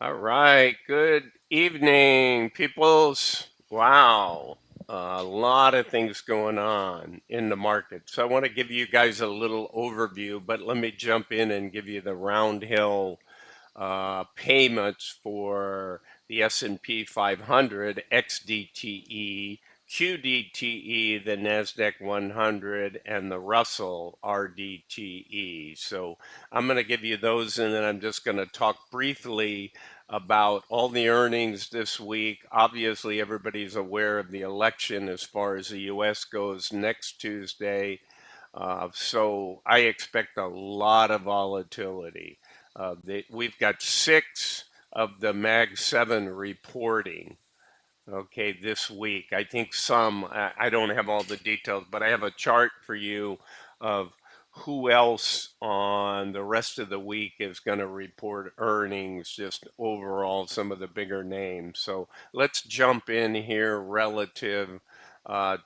All right, good evening, peoples. Wow, a lot of things going on in the market. So I want to give you guys a little overview, but let me jump in and give you the Roundhill payments for the S&P 500, XDTE, QDTE, the NASDAQ 100, and the Russell Rdte. So I'm going to give you those, and then I'm just going to talk briefly about all the earnings this week. Obviously, everybody's aware of the election as far as the U.S. goes next Tuesday. So I expect a lot of volatility. We've got six of the Mag 7 reporting, okay, this week. I think some, I don't have all the details, but I have a chart for you of who else on the rest of the week is going to report earnings, just overall, some of the bigger names. So let's jump in here relative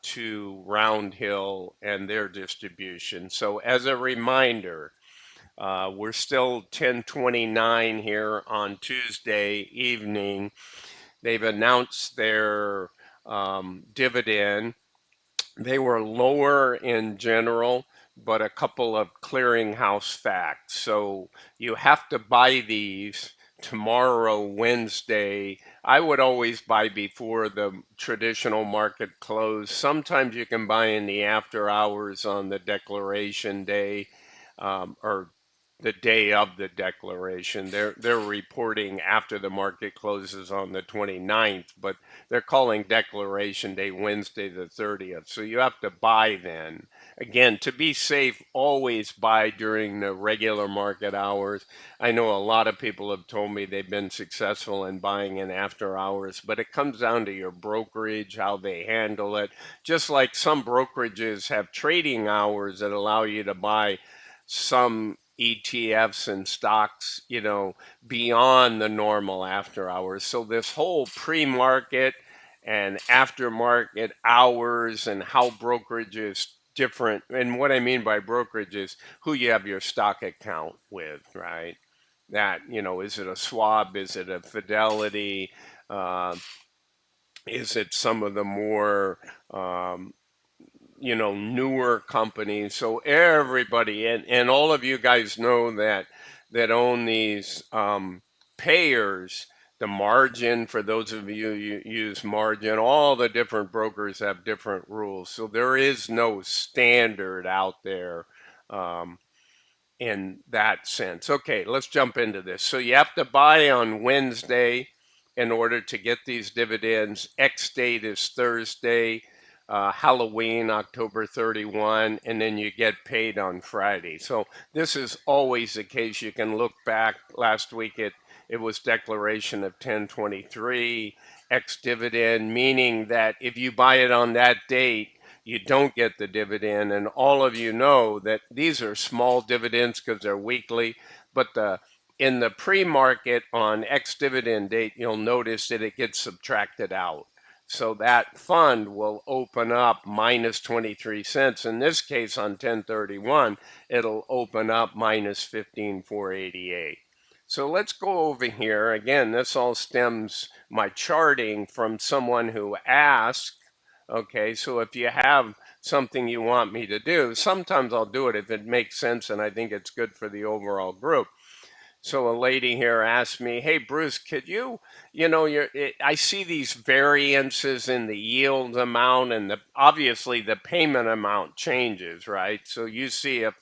to Roundhill and their distribution. So as a reminder, we're still 10:29 here on Tuesday evening. They've announced their dividend. They were lower in general, but a couple of clearinghouse facts. So you have to buy these tomorrow, Wednesday. I would always buy before the traditional market close. Sometimes you can buy in the after hours on the declaration day, or the day of the declaration. They're reporting after the market closes on the 29th, but they're calling Declaration Day Wednesday the 30th. So you have to buy then. Again, to be safe, always buy during the regular market hours. I know a lot of people have told me they've been successful in buying in after hours, but it comes down to your brokerage, how they handle it. Just like some brokerages have trading hours that allow you to buy some ETFs and stocks, beyond the normal after hours. So this whole pre-market and aftermarket hours and how brokerage is different. And what I mean by brokerage is who you have your stock account with, right? That, is it a Schwab? Is it a Fidelity? Uh, is it some of the more newer companies? So everybody, and all of you guys know that own these payers, the margin, for those of you who use margin, all the different brokers have different rules. So there is no standard out there um, in that sense. Okay, let's jump into this. So you have to buy on Wednesday in order to get these dividends. X date is Thursday, Halloween, October 31, and then you get paid on Friday. So this is always the case. You can look back last week, it was declaration of 1023, ex dividend, meaning that if you buy it on that date, you don't get the dividend. And all of you know that these are small dividends because they're weekly, but in the pre-market on ex-dividend date, you'll notice that it gets subtracted out. So that fund will open up minus 23 cents. In this case, on 1031, it'll open up minus 15,488. So let's go over here. Again, this all stems my charting from someone who asked. Okay, so if you have something you want me to do, sometimes I'll do it if it makes sense and I think it's good for the overall group. So a lady here asked me, "Hey Bruce, could you, I see these variances in the yield amount and obviously the payment amount changes, right? So you see a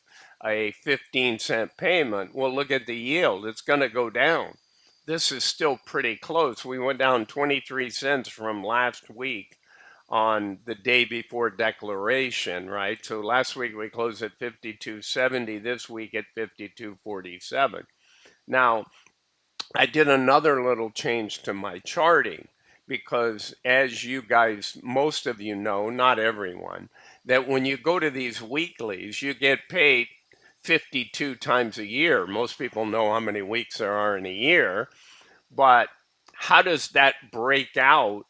15-cent payment. Well, look at the yield; it's going to go down. This is still pretty close. We went down 23 cents from last week on the day before declaration, right? So last week we closed at 52.70. This week at 52.47. Now, I did another little change to my charting because, as you guys, most of you know, not everyone, that when you go to these weeklies, you get paid 52 times a year. Most people know how many weeks there are in a year, but how does that break out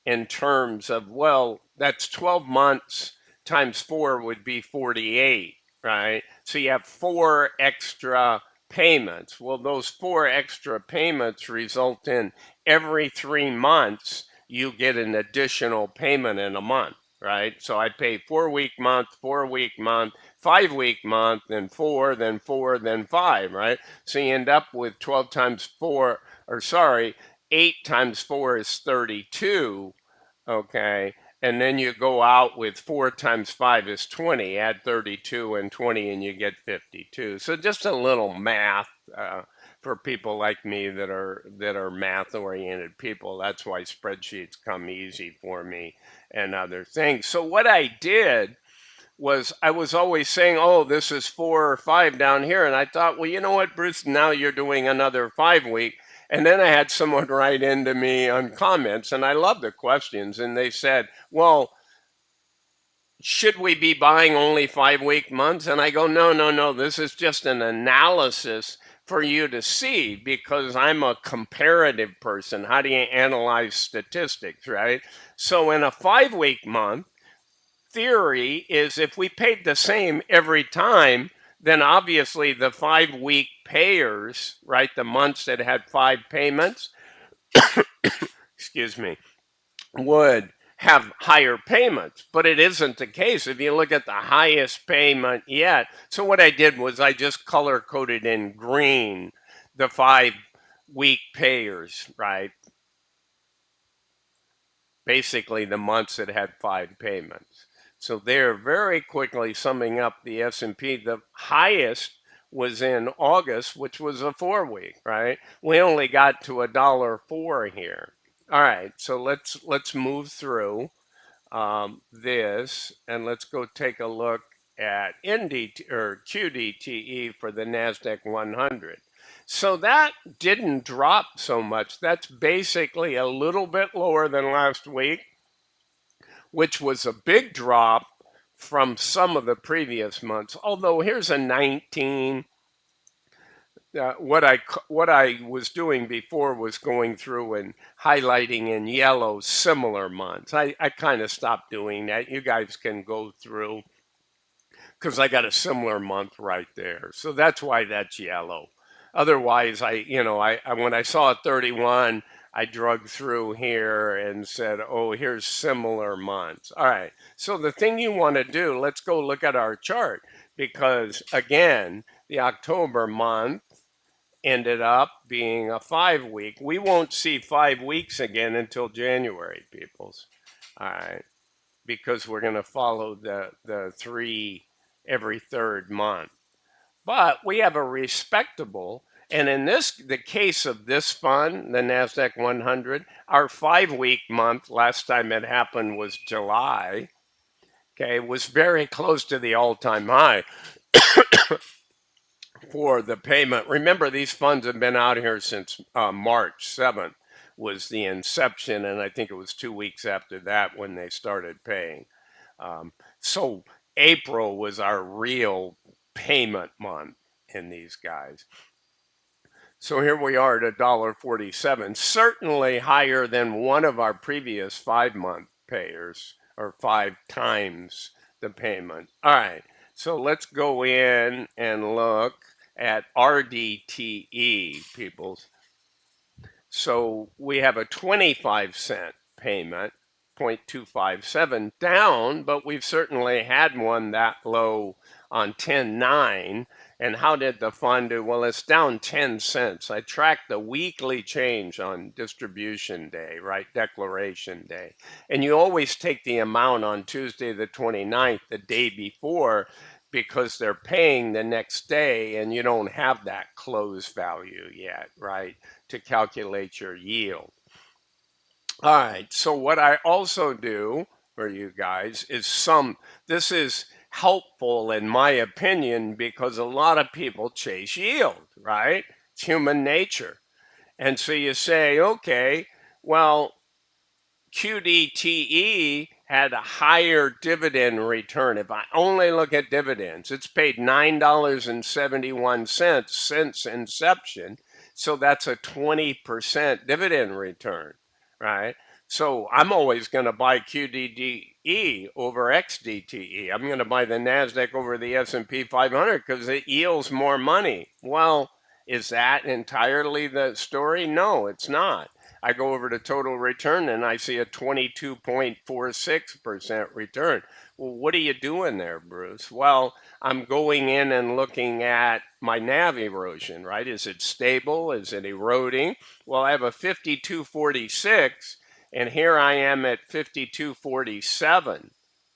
in terms of, well, that's 12 months times four would be 48, right? So you have four extra payments. Well, those 4 extra payments result in every 3 months you get an additional payment in a month, right? So I pay 4-week month, 4-week month, 5-week month, then 4, then 4, then 5, right? So you end up with 12 times 4, or sorry, 8 times 4 is 32, okay? And then you go out with 4 times 5 is 20. Add 32 and 20 and you get 52. So just a little math for people like me that are math oriented people. That's why spreadsheets come easy for me and other things. So what I did was I was always saying, oh, this is 4 or 5 down here. And I thought, well, you know what, Bruce, now you're doing another 5-week. And then I had someone write into me on comments, and I love the questions. And they said, well, should we be buying only 5-week months? And I go, no, no, no. This is just an analysis for you to see because I'm a comparative person. How do you analyze statistics, right? So in a 5-week month, theory is if we paid the same every time, then obviously the 5-week payers, right, the months that had 5 payments, excuse me, would have higher payments, but it isn't the case. If you look at the highest payment yet, so what I did was I just color coded in green the 5-week payers, right? Basically the months that had 5 payments. So they're very quickly summing up the S&P. The highest was in August, which was a 4-week, right? We only got to $1.04 here. All right, so let's move through this and let's go take a look at NDT or QDTE for the Nasdaq 100. So that didn't drop so much. That's basically a little bit lower than last week, which was a big drop from some of the previous months. Although here's a 19. What I was doing before was going through and highlighting in yellow similar months. I kind of stopped doing that. You guys can go through because I got a similar month right there. So that's why that's yellow. Otherwise, I when I saw 31, I drug through here and said, oh, here's similar months. All right. So the thing you want to do, let's go look at our chart because again, the October month ended up being a 5-week. We won't see 5 weeks again until January, peoples. All right. Because we're going to follow the 3 every 3rd month. But we have a respectable, and in the case of this fund, the NASDAQ 100, our 5-week month, last time it happened was July, okay, was very close to the all-time high for the payment. Remember, these funds have been out here since March 7th was the inception, and I think it was 2 weeks after that when they started paying. So April was our real payment month in these guys. So here we are at $1.47, certainly higher than one of our previous 5-month payers, or 5 times the payment. All right, so let's go in and look at Rdte, peoples. So we have a 25-cent payment, 0.257 down, but we've certainly had one that low on 10.9. And how did the fund do? Well, it's down 10 cents. I tracked the weekly change on distribution day, right? Declaration day. And you always take the amount on Tuesday the 29th, the day before, because they're paying the next day and you don't have that close value yet, right? To calculate your yield. All right, so what I also do for you guys is this is helpful in my opinion because a lot of people chase yield, right? It's human nature. And so you say, okay, well, QDTE had a higher dividend return. If I only look at dividends, it's paid $9.71 since inception. So that's a 20% dividend return, right? So I'm always going to buy QDTE over XDTE. I'm going to buy the NASDAQ over the S&P 500 because it yields more money. Well, Is that entirely the story? No, it's not. I go over to total return and I see a 22.46% return. Well, what are you doing there, Bruce? Well, I'm going in and looking at my NAV erosion, right? Is it stable? Is it eroding? Well, I have a 52.46 and here I am at 52.47.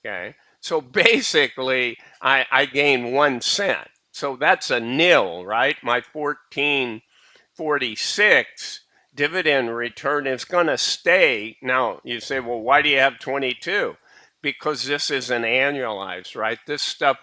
Okay. So basically, I gain 1 cent. So that's a nil, right? My 14.46 dividend return is going to stay. Now, you say, well, why do you have 22? Because this is an annualized, right? This stuff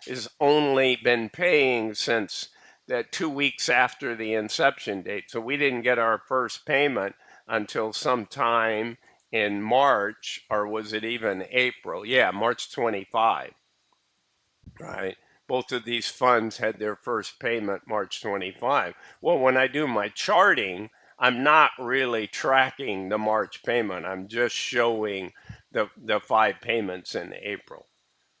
has only been paying since that 2 weeks after the inception date. So we didn't get our first payment until sometime in March, or was it even April? Yeah, March 25, right? Both of these funds had their first payment March 25. Well, when I do my charting, I'm not really tracking the March payment. I'm just showing the five payments in April.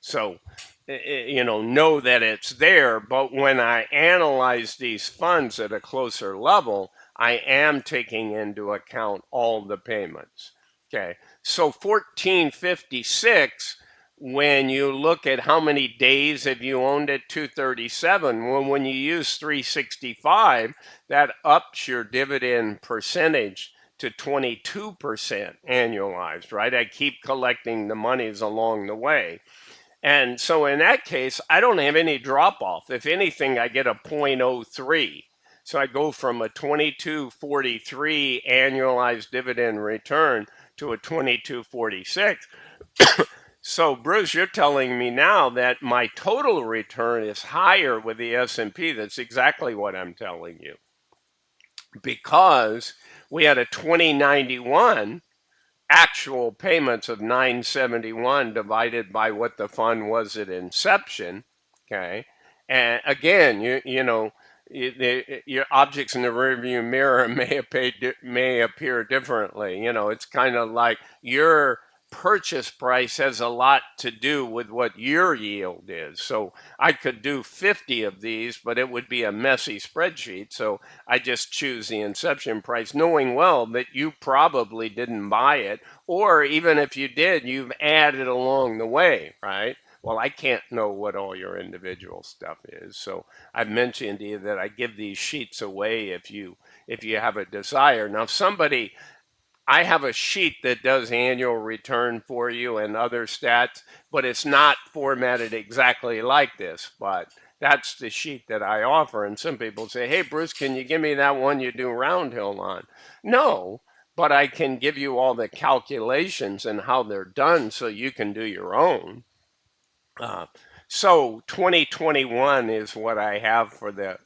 So, know that it's there. But when I analyze these funds at a closer level, I am taking into account all the payments. Okay. So 1456, when you look at how many days have you owned at 237, when you use 365, that ups your dividend percentage to 22% annualized, right? I keep collecting the monies along the way. And so in that case, I don't have any drop off. If anything, I get a 0.03. So I go from a 22.43 annualized dividend return to a 22.46. So Bruce, you're telling me now that my total return is higher with the S&P. That's exactly what I'm telling you. Because we had a 2091 actual payments of 971 divided by what the fund was at inception. Okay. And again, your objects in the rearview mirror may appear differently. It's kind of like your purchase price has a lot to do with what your yield is. So I could do 50 of these, but it would be a messy spreadsheet. So I just choose the inception price, knowing well that you probably didn't buy it, or even if you did, you've added along the way, right? Well, I can't know what all your individual stuff is. So I've mentioned to you that I give these sheets away if you have a desire. Now, I have a sheet that does annual return for you and other stats, but it's not formatted exactly like this. But that's the sheet that I offer. And some people say, hey, Bruce, can you give me that one you do Roundhill on? No, but I can give you all the calculations and how they're done so you can do your own. Uh, so 2021 is what I have for the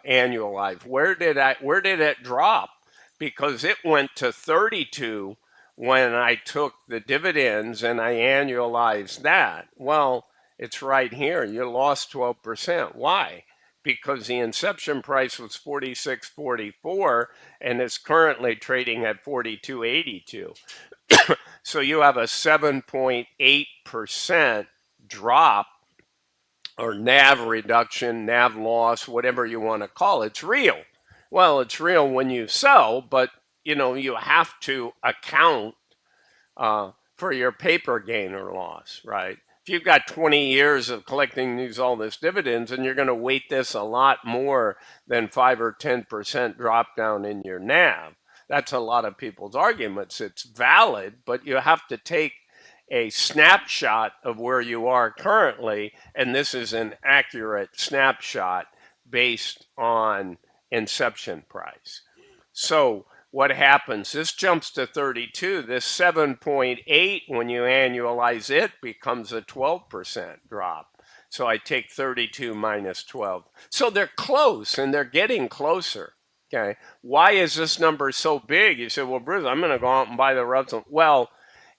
annualized. Where did it drop? Because it went to 32 when I took the dividends and I annualized that. Well, it's right here. You lost 12%. Why? Because the inception price was 46.44 and it's currently trading at 42.82. So you have a 7.8% drop, or NAV reduction, NAV loss, whatever you want to call it. It's real. Well, it's real when you sell, but you have to account for your paper gain or loss, right? If you've got 20 years of collecting all this dividends, and you're going to weight this a lot more than 5 or 10% drop down in your NAV. That's a lot of people's arguments. It's valid, but you have to take a snapshot of where you are currently, and this is an accurate snapshot based on inception price. So what happens? This jumps to 32. This 7.8, when you annualize it, becomes a 12% drop. So I take 32 minus 12. So they're close, and they're getting closer. Okay. Why is this number so big? You say, well, Bruce, I'm going to go out and buy the Russell. Well,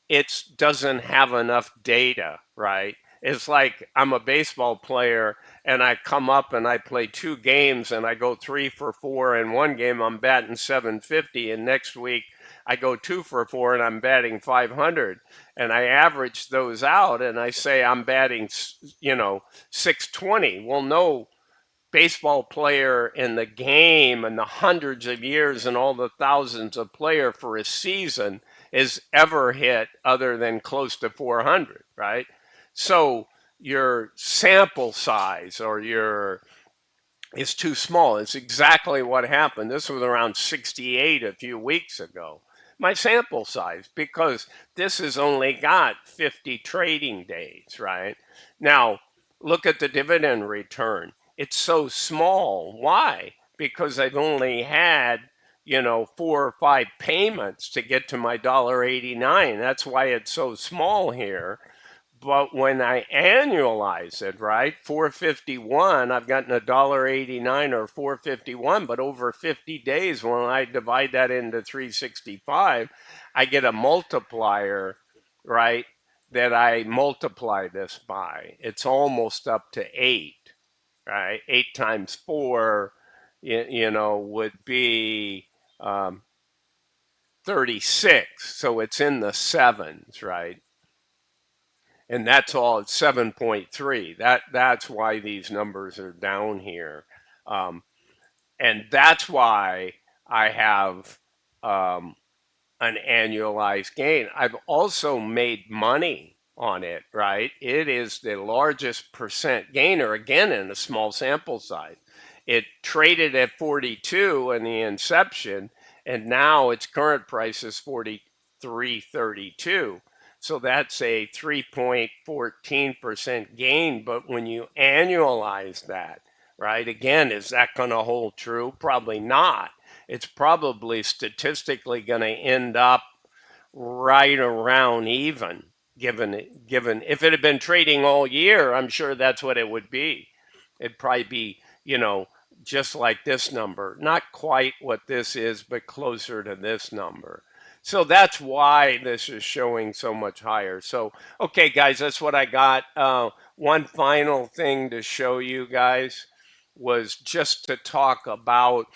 it doesn't have enough data, right? It's like I'm a baseball player and I come up and I play two games and I go 3 for 4 in one game. I'm batting 750, and next week I go 2 for 4 and I'm batting 500, and I average those out and I say I'm batting 620. Well, no, baseball player in the game and the hundreds of years and all the thousands of player for a season is ever hit other than close to 400, right? So your sample size or your is too small. It's exactly what happened. This was around 68 a few weeks ago. My sample size, because this has only got 50 trading days, right? Now, look at the dividend return. It's so small. Why? Because I've only had, 4 or 5 payments to get to my $1.89. That's why it's so small here. But when I annualize it, right, 451, I've gotten $1.89 or 451, but over 50 days, when I divide that into 365, I get a multiplier, right, that I multiply this by. It's almost up to 8, right? 8 times 4, would be 36. So it's in the sevens, right? And that's all at 7.3. That's why these numbers are down here, um, and that's why I have um, an annualized gain. I've also made money on it, right? It is the largest percent gainer, again, in a small sample size. It traded at 42 in the inception, and now its current price is 43.32. So that's a 3.14% gain. But when you annualize that, right, again, is that going to hold true? Probably not. It's probably statistically going to end up right around even. Given if it had been trading all year, I'm sure that's what it would be. It'd probably be, just like this number, not quite what this is, but closer to this number. So that's why this is showing so much higher. So, okay, guys, that's what I got. One final thing to show you guys was just to talk about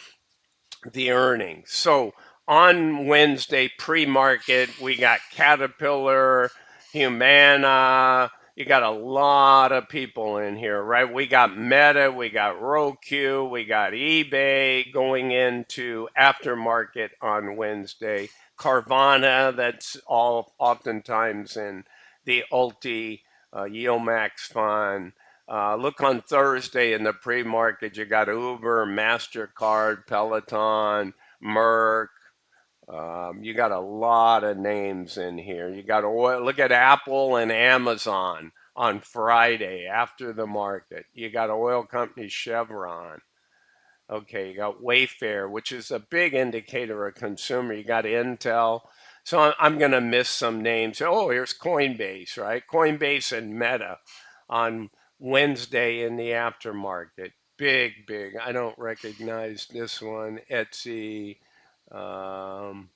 the earnings. So on Wednesday pre-market, we got Caterpillar, Humana. You got a lot of people in here, right? We got Meta, we got Roku, we got eBay going into aftermarket on Wednesday. Carvana, that's all oftentimes in the Ulti Yield Max fund. Look on Thursday in the pre-market. You got Uber, Mastercard, Peloton, Merck. You got a lot of names in here. You got oil. Look at Apple and Amazon on Friday after the market. You got oil company Chevron. Okay, you got Wayfair, which is a big indicator of consumer. You got Intel. So I'm going to miss some names. Oh, here's Coinbase, right? Coinbase and Meta on Wednesday in the aftermarket. Big, big. I don't recognize this one. Etsy. Um,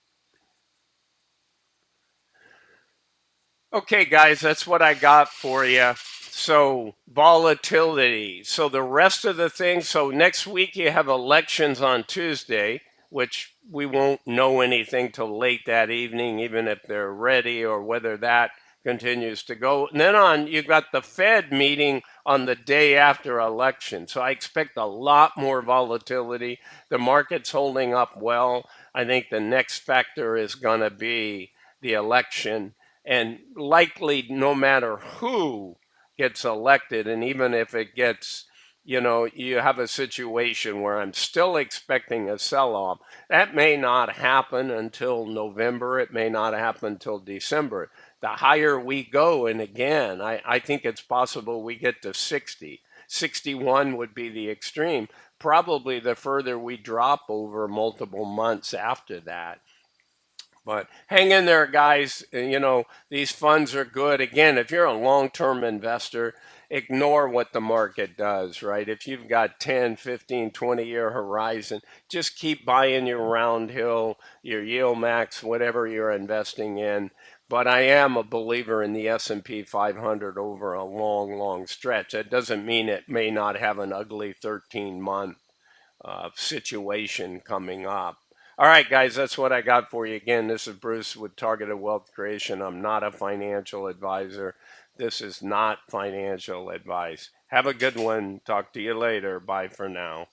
Okay, guys, that's what I got for you. So, volatility. So, the rest of the things. So, next week you have elections on Tuesday, which we won't know anything till late that evening, even if they're ready or whether that continues to go. And then you've got the Fed meeting on the day after election. So, I expect a lot more volatility. The market's holding up well. I think the next factor is going to be the election, and likely no matter who gets elected, and even if it gets, you have a situation where I'm still expecting a sell-off. That may not happen until November. It may not happen until December. The higher we go, and again, I think it's possible we get to 60. 61 would be the extreme. Probably the further we drop over multiple months after that. But hang in there, guys. These funds are good. Again, if you're a long term investor, ignore what the market does, right? If you've got 10, 15, 20-year horizon, just keep buying your Roundhill, your Yield Max, whatever you're investing in. But I am a believer in the S&P 500 over a long, long stretch. That doesn't mean it may not have an ugly 13-month situation coming up. All right, guys, that's what I got for you. Again, this is Bruce with Targeted Wealth Creation. I'm not a financial advisor. This is not financial advice. Have a good one. Talk to you later. Bye for now.